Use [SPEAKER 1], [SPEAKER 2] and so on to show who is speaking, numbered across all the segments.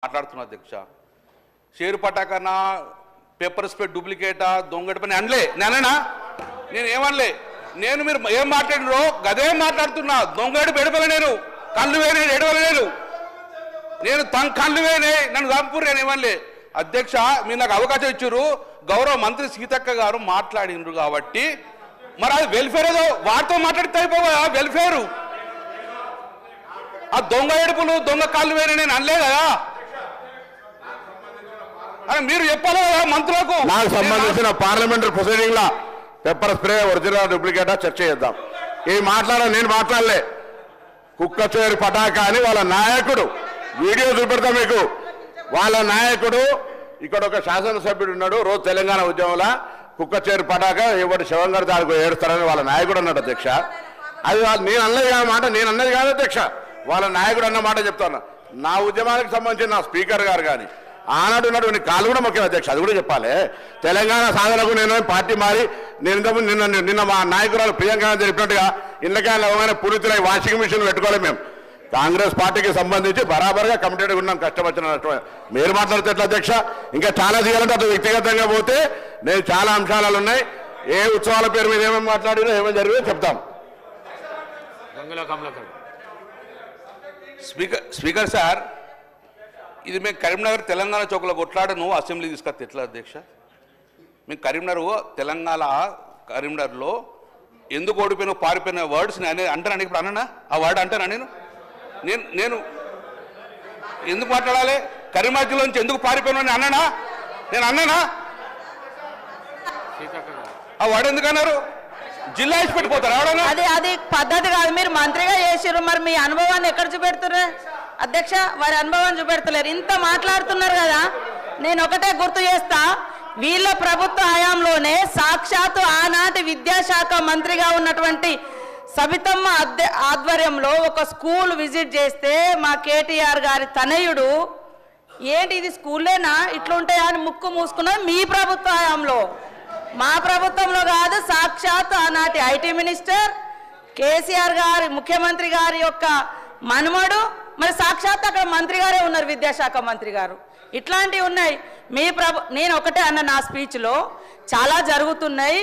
[SPEAKER 1] మాట్లాడుతున్నా అధ్యక్ష. Share పటాకన్నా paper spread డూప్లికేటా దొంగటి పని అనలే నేనేనా, నేను ఏమనలే. నేను మీరు ఏం మాట్లాడినో గదేం మాట్లాడుతున్నా. దొంగడి బెడపల నేను కళ్ళు వేనే ఎడవల నేను కళ్ళు వేనే నన్ను చంపురు నేను ఏమనలే. అధ్యక్ష మీరు నాకు అవకాశం ఇచ్చారు, గౌరవ మంత్రి సీతక్క గారు మాట్లాడినరు కాబట్టి మరి అది వెల్ఫేర్ ఏదో వారితో మాట్లాడితే అయిపోవా వెల్ఫేరు. ఆ దొంగ ఏడుపులు దొంగ కాళ్ళు వేరే నేను అనలే కదా. మీరు చెప్పాలి కదా మంత్రులకు.
[SPEAKER 2] నాకు సంబంధించిన పార్లమెంటరీ ప్రొసీడింగ్ లా పెప్పర్ స్ప్రే ఒరిజినల్ డూప్లికేటా చర్చ చేద్దాం. ఏం మాట్లాడాలి, నేను మాట్లాడలే. కుక్క చేరు పటాకా అని వాళ్ళ నాయకుడు వీడియో చూపెడతా మీకు. వాళ్ళ నాయకుడు ఇక్కడ ఒక శాసనసభ్యుడు ఉన్నాడు, రోజు తెలంగాణ ఉద్యమంలో కుక్క చేరు పటాకా ఎవరి శివం గారు దానికి ఏడుస్తారని వాళ్ళ నాయకుడు అన్నాడు అధ్యక్ష. అది నేను అన్నది కాదు మాట, నేను అన్నది కాదు అధ్యక్ష, వాళ్ళ నాయకుడు అన్న మాట చెప్తాను. నా ఉద్యమానికి సంబంధించిన నా స్పీకర్ గారు కానీ ఆనాడు ఉన్నటువంటి కాలు కూడా ముఖ్యం అధ్యక్ష, అది కూడా చెప్పాలి. తెలంగాణ సాధనకు నేను పార్టీ మారి నేను ఇంతకుముందు నిన్న మా నాయకురాలు ప్రియాంక చెప్పినట్టుగా ఇళ్ళకాయలు అవగానే పూర్తిగా వాషింగ్ మిషన్ పెట్టుకోవాలి. మేము కాంగ్రెస్ పార్టీకి సంబంధించి బరాబర్గా కమిటెడ్గా ఉన్నాం, కష్టం వచ్చిన మీరు మాట్లాడితే ఎట్లా అధ్యక్ష. ఇంకా చాలా చేయాలంటే అది వ్యక్తిగతంగా పోతే నేను చాలా అంశాలు ఉన్నాయి. ఏ ఉత్సవాల పేరు మీద ఏమేమి మాట్లాడినా ఏమేమి జరిగిందో చెప్తాం.
[SPEAKER 1] స్పీకర్ సార్, ఇది మేము కరీంనగర్ తెలంగాణ చౌకలో కొట్లాడ నువ్వు అసెంబ్లీ తీసుకొస్తే ఎట్లా అధ్యక్ష? మేము కరీంనగర్లో ఎందుకు ఓడిపోయిన పారిపోయిన వర్డ్స్ అంటాను. ఇప్పుడు అన్నా ఆ వర్డ్ అంటానా నేను ఎందుకు మాట్లాడాలి? కరీంనగర్ జిల్లా నుంచి ఎందుకు పారిపోయినా అన్నానా? నేను అన్నానా? ఆ వర్డ్ ఎందుకు అన్నారు? జిల్లా ఇచ్చి పెట్టిపోతారు ఎవడన్నా?
[SPEAKER 3] అది పద్ధతి కాదు. మీరు మంత్రిగా చేసిర్రు, మరి మీ అనుభవాన్ని ఎక్కడ చూపెడుతున్నారు అధ్యక్ష? వారి అనుభవాన్ని చూపెడతలేరు. ఇంత మాట్లాడుతున్నారు కదా. నేను ఒకటే గుర్తు చేస్తా, వీళ్ళ ప్రభుత్వ హయాంలోనే సాక్షాత్తు ఆనాటి విద్యాశాఖ మంత్రిగా ఉన్నటువంటి సబితమ్మ ఆధ్వర్యంలో ఒక స్కూల్ విజిట్ చేస్తే మా కేటీఆర్ గారి తనయుడు ఏంటి ఇది స్కూల్లేనా ఇట్లుంటాయా అని ముక్కు మూసుకున్నారు. మీ ప్రభుత్వ హయాంలో, మా ప్రభుత్వంలో కాదు. సాక్షాత్ ఆనాటి ఐటీ మినిస్టర్ కేసీఆర్ గారి ముఖ్యమంత్రి గారి యొక్క మనుమడు, మరి సాక్షాత్ అక్కడ మంత్రి గారే ఉన్నారు, విద్యాశాఖ మంత్రి గారు. ఇట్లాంటివి ఉన్నాయి. నేను ఒకటే అన్న నా స్పీచ్లో, చాలా జరుగుతున్నాయి,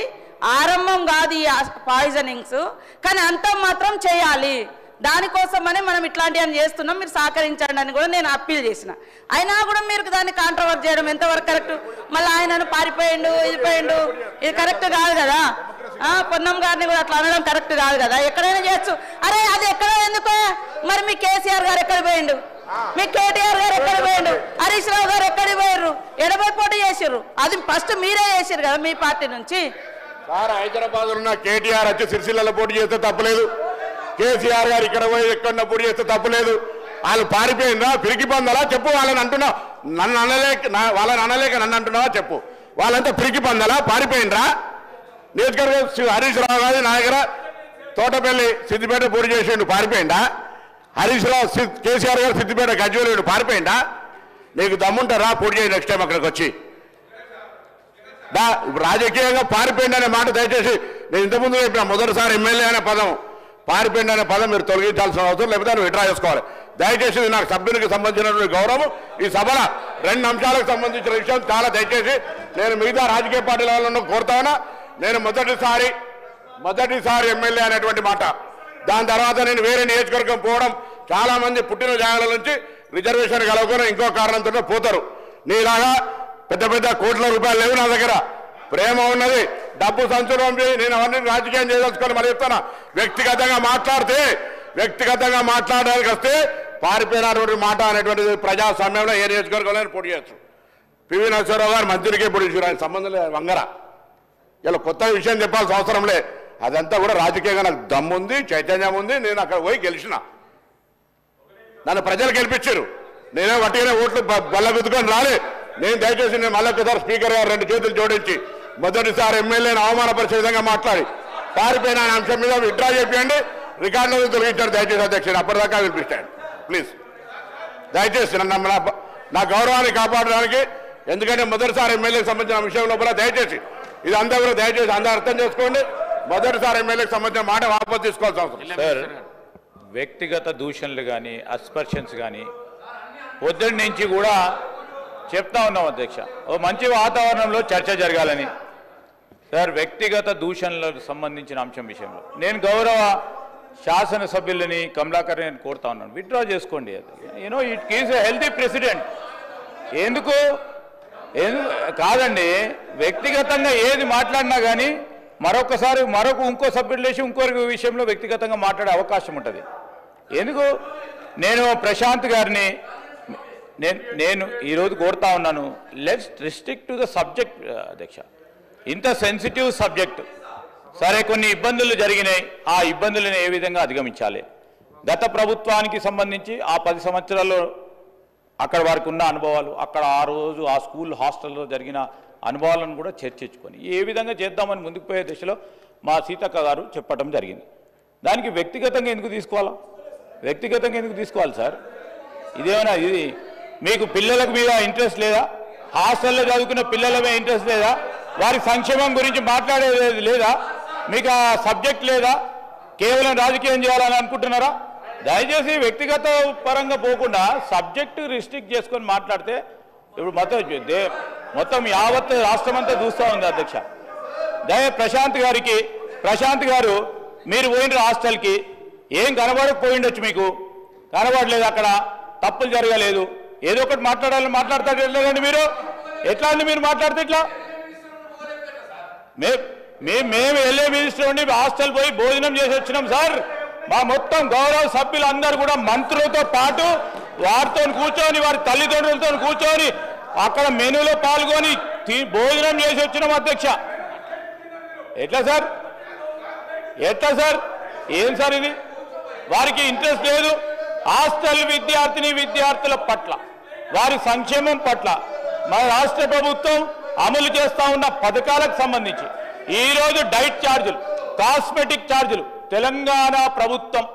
[SPEAKER 3] ఆరంభం కాదు ఈ పాయిజనింగ్స్, కానీ అంతం మాత్రం చేయాలి. దానికోసమని మనం ఇట్లాంటివన్నీ చేస్తున్నాం, మీరు సహకరించండి అని కూడా నేను అప్పీల్ చేసిన. అయినా కూడా మీరు దాన్ని కాంట్రవర్ట్ చేయడం ఎంతవరకు కరెక్ట్? మళ్ళీ ఆయనను పారిపోయిండు ఇది పోయిండు, ఇది కరెక్ట్ కాదు కదా. పొన్నం గారిని కూడా అట్లా అనడం కరెక్ట్ కాదు కదా. ఎక్కడైనా చేయొచ్చు. అరే అది ఎక్కడ ఎందుకో, మరి మీ కేసీఆర్ గారు ఎక్కడ పోయిండు, మీ కేటీఆర్ గారు ఎక్కడ పోయిండు, హరీష్ రావు గారు ఎక్కడికి పోయారు, ఎడబై పోటీ చేసిర్రు. అది ఫస్ట్ మీరే చేసిర్రు కదా మీ పార్టీ నుంచి.
[SPEAKER 2] సార్ హైదరాబాద్ ఉన్న కేటీఆర్ వచ్చి సిరిసిల్లలో పోటీ చేస్తే తప్పలేదు, కేసీఆర్ గారు ఇక్కడ పోయి ఎక్కడ పోటీ చేస్తే తప్పలేదు. వాళ్ళు పారిపోయిందా పిరికి పొందాలా చెప్పు. వాళ్ళని అంటున్నావు, వాళ్ళని అనలేక నన్ను అంటున్నావా చెప్పు. వాళ్ళంతా పిరికి పొందాలా పారిపోయిండ్రా? నియోజకవర్గం హరీష్ రావు గారి నా దగ్గర తోటపల్లి సిద్దిపేట పోటీ చేసిండు, పారిపోయిందా? హరీష్ రావు కేసీఆర్ గారు సిద్దిపేట గజ్వేలు పారిపోయిందా? నీకు దమ్ముంటారా పోటీ చేయి నెక్స్ట్ టైం అక్కడికి వచ్చి. రాజకీయంగా పారిపోయింది అనే మాట దయచేసి నేను ఇంతకుముందు చెప్పిన మొదటిసారి ఎమ్మెల్యే అనే పదం పారిపోయింది అనే పదం మీరు తొలగించాల్సిన అవసరం, లేకపోతే నువ్వు విడ్రా చేసుకోవాలి. దయచేసి నాకు సభ్యునికి సంబంధించినటువంటి గౌరవం, ఈ సభల 2 అంశాలకు సంబంధించిన విషయం చాలా దయచేసి నేను మిగతా రాజకీయ పార్టీల వాళ్ళను కోరుతానా. నేను మొదటిసారి ఎమ్మెల్యే అనేటువంటి మాట, దాని తర్వాత నేను వేరే నియోజకవర్గం పోవడం, చాలా మంది పుట్టిన జాగాల నుంచి రిజర్వేషన్ కలవకుండా ఇంకో కారణంతో పోతారు. నీలాగా పెద్ద పెద్ద కోట్ల రూపాయలు లేవు నా దగ్గర, ప్రేమ ఉన్నది, డబ్బు సంచులు పంపి నేను అవన్నీ రాజకీయం చేయదలుచుకొని మరి చెప్తాను. వ్యక్తిగతంగా మాట్లాడడానికి వస్తే పారిపోయినటువంటి మాట అనేటువంటిది ప్రజాస్వామ్యంలో ఏ నియోజకవర్గంలో పోటీ చేయొచ్చు. పివి నరసింహారావు గారు మంత్రికే పోటీ చేశారు, ఆయన సంబంధం లేదు వంగర. ఇలా కొత్త విషయం చెప్పాల్సిన అవసరం లే. అదంతా కూడా రాజకీయంగా నాకు దమ్ముంది, చైతన్యం ఉంది. నేను అక్కడ పోయి గెలిచిన, నన్ను ప్రజలు గెలిపించారు. నేనే వట్టిగానే ఓట్లు బల్ల గుద్దుకొని రాలే. నేను దయచేసి నేను మళ్ళొక్కసారి స్పీకర్ గారు 2 చేతులు జోడించి మొదటిసారి ఎమ్మెల్యేని అవమానపరిచే విధంగా మాట్లాడి పారిపోయిన అంశం మీద విత్డ్రా చేయండి, రికార్డులో తొలగించాడు దయచేసి అధ్యక్షుడు. అప్పటిదాకా వినిపిస్తాడు ప్లీజ్. దయచేసి నా గౌరవాన్ని కాపాడడానికి, ఎందుకంటే మొదటిసారి ఎమ్మెల్యేకి సంబంధించిన విషయం లోపల దయచేసి ఇది అందరూ కూడా దయచేసి అందరూ అర్థం చేసుకోండి. మొదటిసారి ఎమ్మెల్యేకి సంబంధించిన మాట వాపసు తీసుకోవాల్సిన అవసరం.
[SPEAKER 4] సార్ వ్యక్తిగత దూషణలు కానీ అస్పర్షన్స్ కానీ పొద్దున్న నుంచి కూడా చెప్తా ఉన్నాం అధ్యక్ష, ఓ మంచి వాతావరణంలో చర్చ జరగాలని. సార్, వ్యక్తిగత దూషణలకు సంబంధించిన అంశం విషయంలో నేను గౌరవ శాసనసభ్యులని కమలాకర్ నేను కోరుతా ఉన్నాను, విత్డ్రా చేసుకోండి. You know it is a healthy president. ఎందుకు కాదండి, వ్యక్తిగతంగా ఏది మాట్లాడినా కానీ మరొకసారి ఇంకో సభ్యులు లేచి ఇంకొక విషయంలో వ్యక్తిగతంగా మాట్లాడే అవకాశం ఉంటుంది. ఎందుకు నేను ప్రశాంత్ గారిని నేను ఈరోజు కోరుతా ఉన్నాను, let's restrict to the subject అధ్యక్ష. ఇంత సెన్సిటివ్ సబ్జెక్ట్, సరే కొన్ని ఇబ్బందులు జరిగినాయి, ఆ ఇబ్బందులను ఏ విధంగా అధిగమించాలి, గత ప్రభుత్వానికి సంబంధించి ఆ 10 సంవత్సరాల్లో అక్కడ వారికి ఉన్న అనుభవాలు, అక్కడ ఆ రోజు ఆ స్కూల్ హాస్టల్లో జరిగిన అనుభవాలను కూడా చర్చించుకొని ఏ విధంగా చేద్దామని ముందుకు పోయే దిశలో మా సీతక్క గారు చెప్పడం జరిగింది. దానికి వ్యక్తిగతంగా ఎందుకు తీసుకోవాలి సార్? ఇదేమైనా ఇది మీకు పిల్లలకు మీద ఇంట్రెస్ట్ లేదా? హాస్టల్లో చదువుకున్న పిల్లల మీద ఇంట్రెస్ట్ లేదా? వారి సంక్షేమం గురించి మాట్లాడేది లేదా? మీకు ఆ సబ్జెక్ట్ లేదా? కేవలం రాజకీయం చేయాలని అనుకుంటున్నారా? దయచేసి వ్యక్తిగత పరంగా పోకుండా సబ్జెక్టు రిస్ట్రిక్ట్ చేసుకొని మాట్లాడితే ఇప్పుడు మొత్తం యావత్ రాష్ట్రం అంతా చూస్తూ ఉంది అధ్యక్ష. ప్రశాంత్ గారు మీరు పోయిన హాస్టల్కి ఏం కనబడకపోయిండొచ్చు, మీకు కనబడలేదు, అక్కడ తప్పులు జరగలేదు, ఏదో ఒకటి మాట్లాడాలని మాట్లాడతాడు లేదండి మీరు. ఎట్లా అండి మీరు మాట్లాడితే ఇట్లా? మేము వెళ్ళే మినిస్టర్ ఉండి హాస్టల్ పోయి భోజనం చేసి వచ్చినాం సార్. మా మొత్తం గౌరవ సభ్యులందరూ కూడా మంత్రులతో పాటు వారితో కూర్చొని, వారి తల్లిదండ్రులతో కూర్చొని అక్కడ మెనూలో పాల్గొని భోజనం చేసి వచ్చినాం అధ్యక్ష. ఎట్లా సార్? ఏం సార్ ఇది? వారికి ఇంట్రెస్ట్ లేదు. హాస్టల్ విద్యార్థుల పట్ల, వారి సంక్షేమం పట్ల మన రాష్ట్ర ప్రభుత్వం అమలు చేస్తూ ఉన్న పథకాలకు సంబంధించి ఈరోజు డైట్ ఛార్జీలు, కాస్మెటిక్ ఛార్జీలు తెలంగాణ ప్రభుత్వం